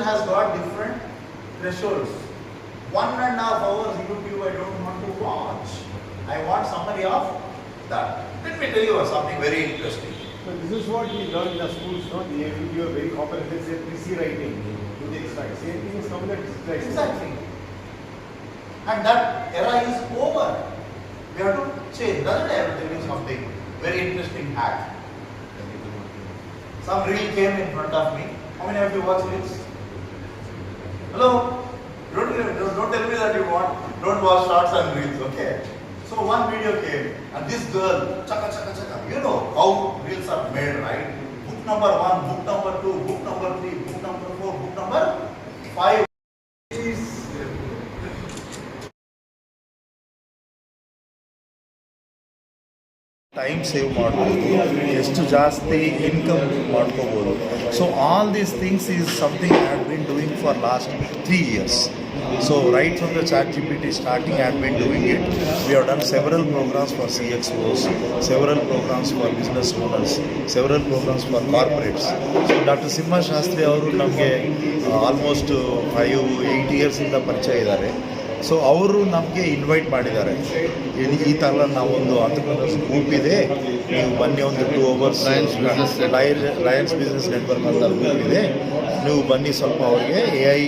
has got different thresholds. 1.5 hours YouTube I don't want to watch. I want summary of that. Let me tell you something very interesting. So this is what we learn in the schools, no? They will give a very comprehensive, say, PC writing to the extract. Same thing is coming at extract. Exactly. And that era is over. We have to change. Doesn't have to tell you something very interesting hack. Some reel came in front of me. How many of you watch reels? Hello? Don't tell me that you don't watch shorts and reels, okay? So one video came and this girl, chaka chaka chaka, you know how reels are made, right? Book number 1, book number 2, book number 3, book number 4, book number 5. Time save ಮಾಡ್ಬೋದು, ಎಷ್ಟು ಜಾಸ್ತಿ income ಮಾಡ್ಕೋಬೋದು. So all these things is something I have been doing for last 3 years. So right from the ChatGPT starting I have been doing it. We have done several programs for CXOs, several programs for business owners, several programs for corporates. So Dr. Simha Shastri ಅವರು ನಮಗೆ almost 5-8 years ಇಂದ ಪರಿಚಯ ಇದ್ದಾರೆ. So ಅವರು ನಮಗೆ invite ಮಾಡಿದ್ದಾರೆ, ಈ ಥರ ನಾವೊಂದು ಆಂಟ್ರಪ್ರನರ್ಸ್ ಗ್ರೂಪ್ ಇದೆ, ನೀವು ಬನ್ನಿ, ಒಂದು 2 hours ಲಯನ್ಸ್ ಬಿಸ್ನೆಸ್ ನೆಟ್ವರ್ಕ್ ಅಂತ ಗ್ರೂಪ್ ಇದೆ, ನೀವು ಬನ್ನಿ, ಸ್ವಲ್ಪ ಅವ್ರಿಗೆ AI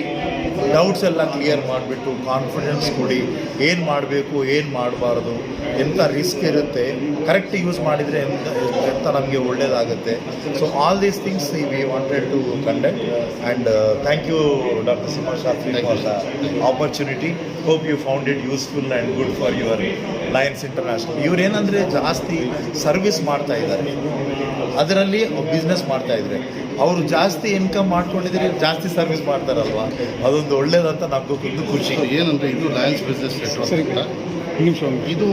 ಡೌಟ್ಸ್ ಎಲ್ಲ ಕ್ಲಿಯರ್ ಮಾಡಿಬಿಟ್ಟು ಕಾನ್ಫಿಡೆನ್ಸ್ ಕೊಡಿ, ಏನು ಮಾಡಬೇಕು ಏನು ಮಾಡಬಾರ್ದು, ಎಂಥ ರಿಸ್ಕ್ ಇರುತ್ತೆ, ಕರೆಕ್ಟ್ ಯೂಸ್ ಮಾಡಿದರೆ ಎಂಥ ನಮಗೆ ಒಳ್ಳೆಯದಾಗುತ್ತೆ. So all these things we wanted to conduct and thank you doctor Simha Shastri for the opportunity. Hope you found it useful and good for your Lions International. ಇವರೇನಂದರೆ ಜಾಸ್ತಿ ಸರ್ವಿಸ್ ಮಾಡ್ತಾ ಇದ್ದಾರೆ, ಅದರಲ್ಲಿ ಬಿಸ್ನೆಸ್ ಮಾಡ್ತಾಯಿದ್ರೆ ಅವರು ಜಾಸ್ತಿ ಇನ್ಕಮ್ ಮಾಡ್ಕೊಂಡಿದ್ರೆ ಜಾಸ್ತಿ ಸರ್ವಿಸ್ ಮಾಡ್ತಾರಲ್ವ, ಅದೊಂದು ಒಳ್ಳೇದಂತ ನಮಗೊಂದು ಖುಷಿ. ಏನಂದರೆ ಇದು ಲಯನ್ಸ್ ಬಿಸ್ನೆಸ್ ನೆಟ್ವರ್ಕ್ ಅಂತ, ಇದು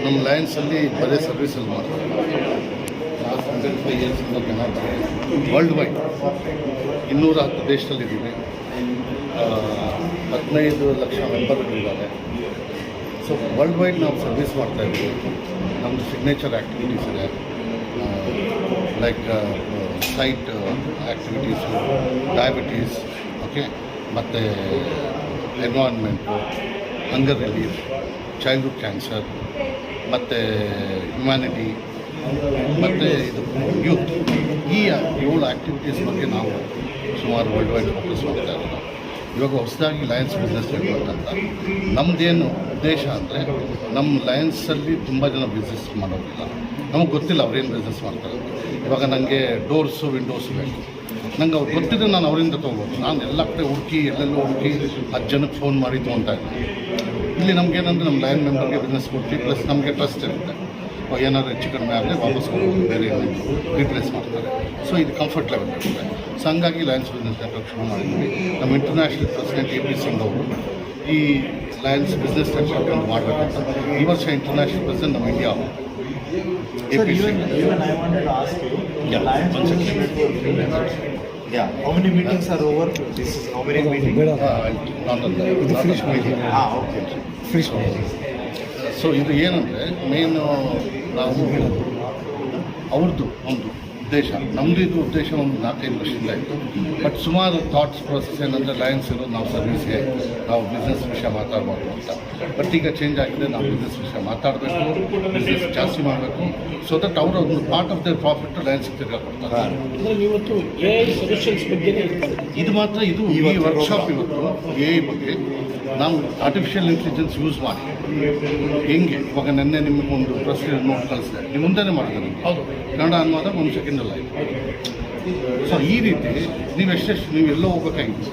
ನಮ್ಮ ಲಯನ್ಸಲ್ಲಿ ಬರೀ ಸರ್ವಿಸಲ್ಲಿ ಮಾಡ್ತಾರೆ. ಲಾಸ್ಟ್ 105 ಇಯರ್ಸಿಂದ ಜನ ವರ್ಲ್ಡ್ ವೈಡ್ 210 ದೇಶದಲ್ಲಿದ್ದೀವಿ, 15 ಲಕ್ಷ ಮೆಂಬರ್ಗಳಿದ್ದಾರೆ. ಸೊ ವರ್ಲ್ಡ್ ವೈಡ್ ನಾವು ಸರ್ವಿಸ್ ಮಾಡ್ತಾಯಿದ್ದೀವಿ. ನಮ್ಮದು ಸಿಗ್ನೇಚರ್ ಆ್ಯಕ್ಟಿವಿಟೀಸ್ ಇದೆ, like sight activities, diabetes, okay, ಮತ್ತು environment, hunger relief, childhood cancer, ಮತ್ತು ಹ್ಯುಮ್ಯಾನಿಟಿ, ಮತ್ತು ಇದು ಯೂತ್. ಈ 7 ಆ್ಯಕ್ಟಿವಿಟೀಸ್ ಬಗ್ಗೆ ನಾವು ಸುಮಾರು ವರ್ಲ್ಡ್ ವೈಡ್ ಫೋಕಸ್ ಮಾಡ್ತಾ ಇರೋದು. ಇವಾಗ ಹೊಸದಾಗಿ ಲಯನ್ಸ್ ಬಿಸ್ನೆಸ್ ನೆಟ್ವರ್ಕ್ ಅಂತ ನಮ್ಮದೇನು ಉದ್ದೇಶ ಅಂದರೆ, ನಮ್ಮ ಲಯನ್ಸಲ್ಲಿ ತುಂಬ ಜನ ಬಿಸ್ನೆಸ್ ಮಾಡೋದಿಲ್ಲ, ನಮಗೆ ಗೊತ್ತಿಲ್ಲ ಅವ್ರೇನು ಬಿಸ್ನೆಸ್ ಮಾಡ್ತಾರೆ. ಇವಾಗ ನನಗೆ ಡೋರ್ಸು ವಿಂಡೋಸು ಬೇಕು, ನಂಗೆ ಅವ್ರು ಗೊತ್ತಿದ್ರೆ ನಾನು ಅವರಿಂದ ತೊಗೋಬೋದು. ನಾನು ಎಲ್ಲ ಕಡೆ ಹುಡುಕಿ ಎಲ್ಲೆಲ್ಲೋ ಹುಡುಕಿ 10 ಜನಕ್ಕೆ ಫೋನ್ ಮಾಡಿ ತೊಗೊತಾ ಇದ್ದೀನಿ. ಇಲ್ಲಿ ನಮಗೇನಂದರೆ ನಮ್ಮ ಲಯನ್ ಮೆಂಬರ್ಗೆ ಬಿಸ್ನೆಸ್ ಕೊಡ್ತೀವಿ, ಪ್ಲಸ್ ನಮಗೆ ಟ್ರಸ್ಟ್ ಇರುತ್ತೆ. ಏನಾದ್ರು ಹೆಚ್ಚು ಕಡಿಮೆ ಆದರೆ ವಾಪಸ್ ಕೊಡೋದು, ಬೇರೆ ಏನಾದರೂ ರೀಪ್ಲೇಸ್ ಮಾಡ್ತಾರೆ. ಸೊ ಇದು ಕಂಫರ್ಟ್ ಲೆವೆಲ್ ಇರುತ್ತೆ. ಸೊ ಹಂಗಾಗಿ ಲಯನ್ಸ್ ಬಿಸ್ನೆಸ್ ನೆಟ್ವರ್ಕ್ ಶುರು ಮಾಡಿದ್ವಿ. ನಮ್ಮ ಇಂಟರ್ನ್ಯಾಷನಲ್ ಪ್ರೆಸಿಡೆಂಟ್ AP ಸಿಂಗ್ ಅವರು ಈ ಲಯನ್ಸ್ ಬಿಸ್ನೆಸ್ ನೆಟ್ವರ್ಕ್ ಅಂತ ಮಾಡಬೇಕಂತ ಈ ವರ್ಷ ಇಂಟರ್ನ್ಯಾಷನಲ್ ಪ್ರೆಸಿಡೆಂಟ್ ನಮ್ಮ India AP Singh. Even I wanted to ask you, Lions Business Network. Yeah. How many meetings are over? This is how many meetings? Okay. Finish meeting. So ಇದು ಏನಂದರೆ main ನಾವು ಅವ್ರದ್ದು ಒಂದು ಉದ್ದೇಶ, ನಮ್ಮದು ಇದು ಉದ್ದೇಶ ಒಂದು 4-5 ವರ್ಷದಿಂದ ಇತ್ತು. ಬಟ್ ಸುಮಾರು ಥಾಟ್ಸ್ ಪ್ರೊಸೆಸ್ ಏನಂದರೆ ಲಯನ್ಸ್ ಇರೋದು ನಾವು ಸರ್ವಿಸ್ಗೆ, ನಾವು ಬಿಸ್ನೆಸ್ ವಿಷಯ ಮಾತಾಡ್ಬಾರ್ದು ಅಂತ. ಬಟ್ ಈಗ ಚೇಂಜ್ ಆಗಿದೆ, ನಾವು ಬಿಸ್ನೆಸ್ ವಿಷಯ ಮಾತಾಡಬೇಕು, ಬಿಸ್ನೆಸ್ ಜಾಸ್ತಿ ಮಾಡಬೇಕು, ಸೊ ದಟ್ ಅವರು ಒಂದು ಪಾರ್ಟ್ ಆಫ್ ದೇರ್ ಪ್ರಾಫಿಟ್ ಲಯನ್ಸ್ಗೆ ತಿರ್ಗಾ ಕೊಡ್ತಾರೆ. ಇದು ಮಾತ್ರ ಇದು ಈ ವರ್ಕ್ಶಾಪ್ ಇವತ್ತು AI ಬಗ್ಗೆ ನಾವು ಆರ್ಟಿಫಿಷಿಯಲ್ ಇಂಟೆಲಿಜೆನ್ಸ್ ಯೂಸ್ ಮಾಡಿ ಹೆಂಗೆ, ಇವಾಗ ನೆನ್ನೆ ನಿಮಗೊಂದು ಪ್ರೆಸ್ ನೋಟ್ ಕಳಿಸಿದೆ, ನೀವು ಮುಂದೆನೇ ಮಾಡಿದೆ ನಿಮಗೆ ಕನ್ನಡ ಅನ್ನೋದಾಗ 1 ಸೆಕೆಂಡಲ್ಲ ಆಯಿತು. ಸೊ ಈ ರೀತಿ ನೀವು ಎಷ್ಟೆಷ್ಟು ನೀವು ಎಲ್ಲೋ ಹೋಗ್ಬೇಕಾಗಿತ್ತು,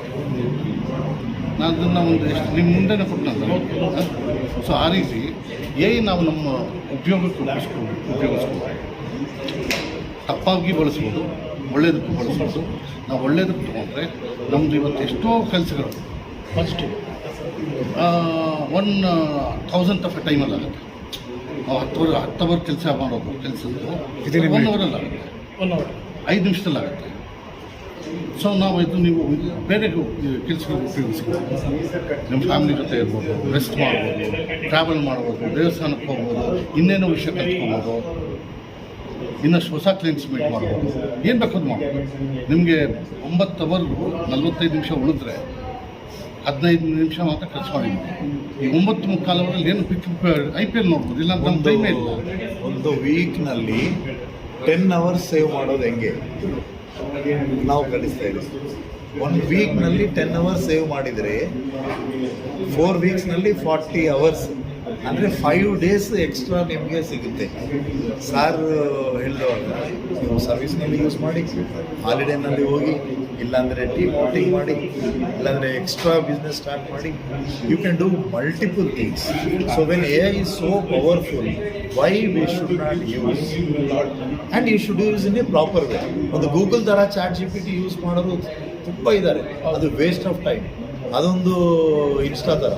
ನಾನು ಅದನ್ನು ಒಂದು ಎಷ್ಟು ನಿಮ್ಮ ಮುಂದೆನೇ ಕೊಟ್ಟನಂತ. ಸೊ ಆ ರೀತಿ ನಾವು ನಮ್ಮ ಉಪಯೋಗಕ್ಕೆ ಉಪಯೋಗಿಸ್ಬೋದು, ತಪ್ಪಾಗಿ ಬಳಸ್ಬೋದು, ಒಳ್ಳೆಯದಕ್ಕೂ ಬಳಸ್ಬೋದು. ನಾವು ಒಳ್ಳೆಯದಕ್ಕೆ ತೊಗೊಂಡ್ರೆ ನಮ್ಮದು ಇವತ್ತು ಎಷ್ಟೋ ಕೆಲಸಗಳು ಫಸ್ಟು 1,000th ಆಫ್ ಎ ಟೈಮಲ್ಲಿ ಆಗುತ್ತೆ. ನಾವು 10 ಅವರ್ ಕೆಲಸ ಮಾಡೋದು ಕೆಲಸದ್ದು 1 ಅವರಲ್ಲಿ ಆಗುತ್ತೆ, 5 ನಿಮಿಷದಲ್ಲಿ ಆಗುತ್ತೆ. ಸೊ ನಾವು ಇದು ನೀವು ಬೇರೆ ಕೆಲಸಗಳಿಗೆ ಉಪಯೋಗಿಸ್ಬೋದು. ನಿಮ್ಮ ಫ್ಯಾಮಿಲಿ ಜೊತೆ ಇರ್ಬೋದು, ರೆಸ್ಟ್ ಮಾಡ್ಬೋದು, ಟ್ರಾವೆಲ್ ಮಾಡ್ಬೋದು, ದೇವಸ್ಥಾನಕ್ಕೆ ಹೋಗ್ಬೋದು, ಇನ್ನೇನೋ ವಿಷಯ ಕಲ್ತ್ಕೊಬೋದು. ಇನ್ನಷ್ಟು ಹೊಸ ಕ್ಲೈಂಟ್ಸ್ ಮೀಟ್ ಮಾಡ್ಬೋದು, ಏನು ಬೇಕಾದ್ರೂ ಮಾಡ್ಬೋದು. ನಿಮಗೆ 9 ಅವರ್ 45 ನಿಮಿಷ ಉಳಿದ್ರೆ 15 ನಿಮಿಷ ಮಾತ್ರ ಖರ್ಚು ಮಾಡಿದ್ವಿ. ಈ 9.25 ಅವರಲ್ಲಿ ಏನು IPL ನೋಡ್ಬೋದು, ಇಲ್ಲ ನಮ್ಮ ಟೈಮೇ ಇಲ್ಲ. ಒಂದು ವೀಕ್ನಲ್ಲಿ 10 ಅವರ್ಸ್ ಸೇವ್ ಮಾಡೋದು ಹೆಂಗೆ ನಾವು ಕಲಿಸ್ತಾ ಇದ್ದೀವಿ. 1 ವೀಕ್ನಲ್ಲಿ 10 ಅವರ್ಸ್ ಸೇವ್ ಮಾಡಿದರೆ 4 ವೀಕ್ಸ್ನಲ್ಲಿ 40 ಅವರ್ಸ್, ಅಂದರೆ 5 ಡೇಸ್ ಎಕ್ಸ್ಟ್ರಾ ನಿಮಗೆ ಸಿಗುತ್ತೆ. ಸಾರ್ ಹೇಳಿದವಾಗ ನೀವು ಸರ್ವಿಸ್ನಲ್ಲಿ ಯೂಸ್ ಮಾಡಿ, ಹಾಲಿಡೇನಲ್ಲಿ ಹೋಗಿ, ಇಲ್ಲಾಂದರೆ ಟೀ ಔಟಿಂಗ್ ಮಾಡಿ, ಇಲ್ಲಾಂದರೆ ಎಕ್ಸ್ಟ್ರಾ ಬಿಸ್ನೆಸ್ ಸ್ಟಾರ್ಟ್ ಮಾಡಿ. You can do multiple things. So when AI is so powerful, why we should not use, and you should use in a proper way. ಒಂದು Google ಥರ ChatGPT use ಮಾಡೋರು ತುಂಬ ಇದ್ದಾರೆ, ಅದು waste of time. ಅದೊಂದು Insta ಥರ.